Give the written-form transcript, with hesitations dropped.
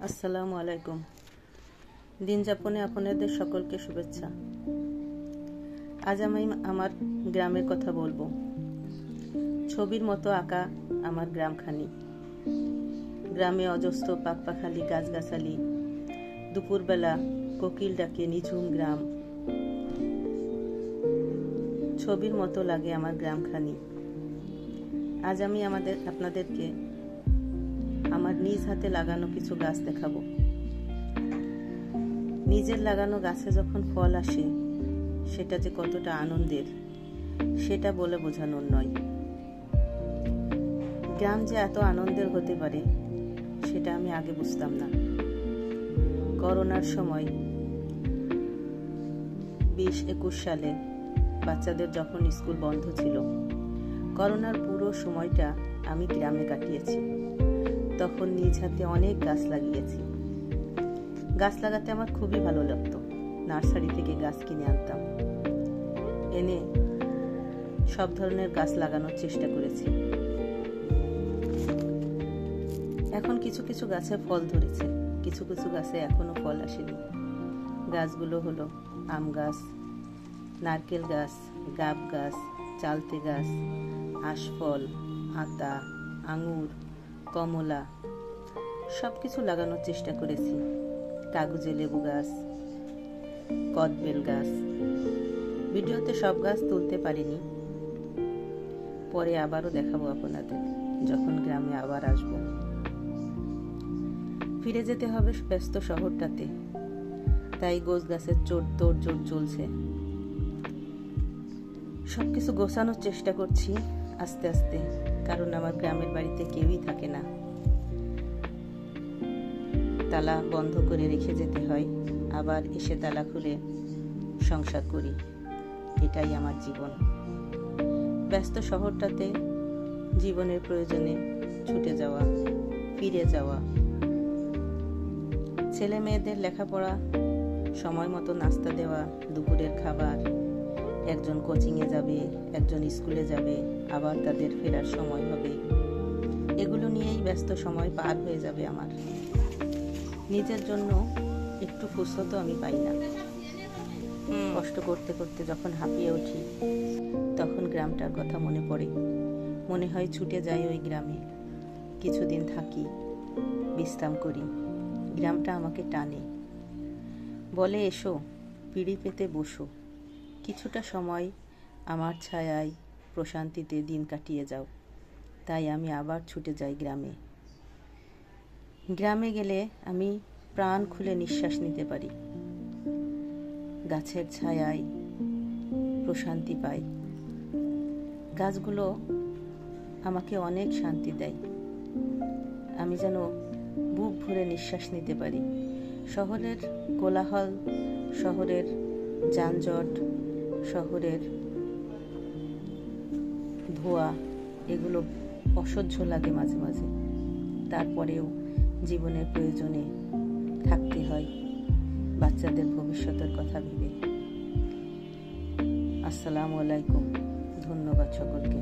আসসালামু আলাইকুম। দিন যাপনে আপনাদের সকলকে শুভেচ্ছা। আজ আমি আমার গ্রামের কথা বলবো। ছবির মতো আঁকা আমার গ্রামখানি। গ্রামে অজস্র পাখপাখালি গাছগাছালি, দুপুরবেলা কোকিল ডাকে নিঝুম গ্রাম। ছবির মতো লাগে আমার গ্রামখানি। আজ আমি আপনাদেরকে আমার নিজ হাতে লাগানো কিছু গাছ দেখাবো। নিজের লাগানো গাছে যখন ফল আসে সেটা যে কতটা আনন্দের সেটা বলে বোঝানোর নয়। গ্রাম যে এত আনন্দের হতে পারে সেটা আমি আগে বুঝতাম না। করোনার সময় 2021 সালে বাচ্চাদের যখন স্কুল বন্ধ ছিল, করোনার পুরো সময়টা আমি গ্রামে কাটিয়েছি। তখন নিজ হাতে অনেক গাছ লাগিয়েছি। গাছ লাগাতে আমার খুবই ভালো লাগতো। নার্সারি থেকে গাছ কিনে আনতাম, এনে সব ধরনের গাছ লাগানোর চেষ্টা করেছি। এখন কিছু কিছু গাছে ফল ধরেছে, কিছু কিছু গাছে এখনো ফল আসেনি। গাছগুলো হলো আম গাছ, নারকেল গাছ, গাব গাছ, চালতে গাছ, আশফল, আতা, আঙুর, কমলা সবকিছু লাগানোর চেষ্টা করেছি। কাগজে লেবু গাছ, কদবেল গাছ। ভিডিওতে সব গাছ তুলতে পারিনি, পরে আবারও দেখাবো আপনাদের যখন গ্রামে আবার আসব। ফিরে যেতে হবে ব্যস্ত শহরটাতে, তাই গোছ গাছের তোড়জোড় চলছে। সবকিছু গোছানোর চেষ্টা করছি আস্তে আস্তে, কারণ আমার গ্রামের বাড়িতে কেউই থাকে না। তালা বন্ধ করে রেখে যেতে হয়, আবার এসে তালা খুলে সংসার করি। এটাই আমার জীবন। ব্যস্ত শহরটাতে জীবনের প্রয়োজনে ছুটে যাওয়া, ফিরে যাওয়া, ছেলে মেয়েদের লেখাপড়া, সময় মতো নাস্তা দেওয়া, দুপুরের খাবার, একজন কোচিংয়ে যাবে, একজন স্কুলে যাবে, আবার তাদের ফেরার সময় হবে। এগুলো নিয়েই ব্যস্ত সময় পার হয়ে যাবে আমার। নিজের জন্য একটু ফুরসতও আমি পাই না। কষ্ট করতে করতে যখন হাঁপিয়ে উঠি তখন গ্রামটার কথা মনে পড়ে। মনে হয় ছুটে যাই ওই গ্রামে, কিছুদিন থাকি, বিশ্রাম করি। গ্রামটা আমাকে টানে, বলে এসো, পিঁড়ি পেতে বসো, কিছুটা সময় আমার ছায়ায় প্রশান্তিতে দিন কাটিয়ে যাও। তাই আমি আবার ছুটে যাই গ্রামে। গ্রামে গেলে আমি প্রাণ খুলে নিঃশ্বাস নিতে পারি। গাছের ছায়ায় প্রশান্তি পাই। গাছগুলো আমাকে অনেক শান্তি দেয়। আমি যেন বুক ভরে নিঃশ্বাস নিতে পারি। শহরের কোলাহল, শহরের যানজট, শহরের ধোঁয়া, এগুলো অসহ্য লাগে মাঝে মাঝে। তারপরেও জীবনের প্রয়োজনে থাকতে হয়, বাচ্চাদের ভবিষ্যতের কথা ভেবে। আসসালামু আলাইকুম। ধন্যবাদ সকলকে।